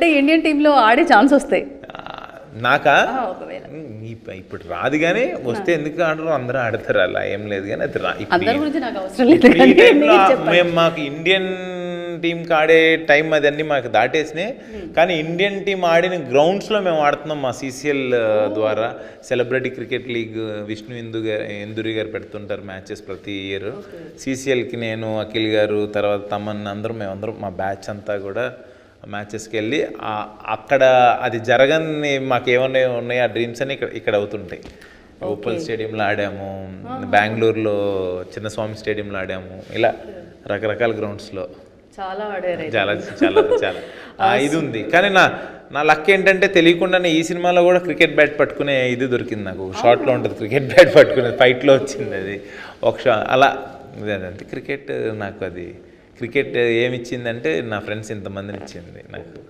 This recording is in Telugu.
అంటే ఇండియన్ టీంలో ఆడే ఛాన్స్ వస్తాయి నాకా ఒకవేళ ఇప్పుడు రాదు కానీ వస్తే ఎందుకు ఆడరు, అందరూ ఆడతారు, అలా ఏం లేదు కానీ అది అందరి గురించి నాకు అవసరం లేదు ఈ టైంలో మేము మాకు ఇండియన్ టీంకి ఆడే టైం అదన్నీ మాకు దాటేసినాయి. కానీ ఇండియన్ టీం ఆడిన గ్రౌండ్స్లో మేము ఆడుతున్నాం మా CCL ద్వారా. Celebrity cricket league Vishnu Induri గారు పెడుతుంటారు మ్యాచెస్ ప్రతి ఇయర్. CCLకి నేను, అఖిల్ గారు, తర్వాత తమన్ మేమందరం మా బ్యాచ్ అంతా కూడా మ్యాచెస్కి వెళ్ళి అక్కడ అది జరగని మాకు ఏమన్నా ఉన్నాయి ఆ డ్రీమ్స్ అని ఇక్కడ అవుతుంటాయి. ఉప్పల్ స్టేడియంలో ఆడాము, బెంగళూరులో చిన్నస్వామి స్టేడియంలో ఆడాము, ఇలా రకరకాల గ్రౌండ్స్లో చాలా ఆడారు. చాలా చాలా చాలా ఇది ఉంది. కానీ నా లక్ ఏంటంటే తెలియకుండానే ఈ సినిమాలో కూడా క్రికెట్ బ్యాట్ పట్టుకునే ఇది దొరికింది నాకు. షార్ట్లో ఉంటుంది క్రికెట్ బ్యాట్ పట్టుకునేది, ఫైట్లో వచ్చింది అది అలా. అదంతే క్రికెట్ నాకు. అది క్రికెట్ ఏమిచ్చిందంటే నా ఫ్రెండ్స్ ఇంతమందిని ఇచ్చింది నాకు.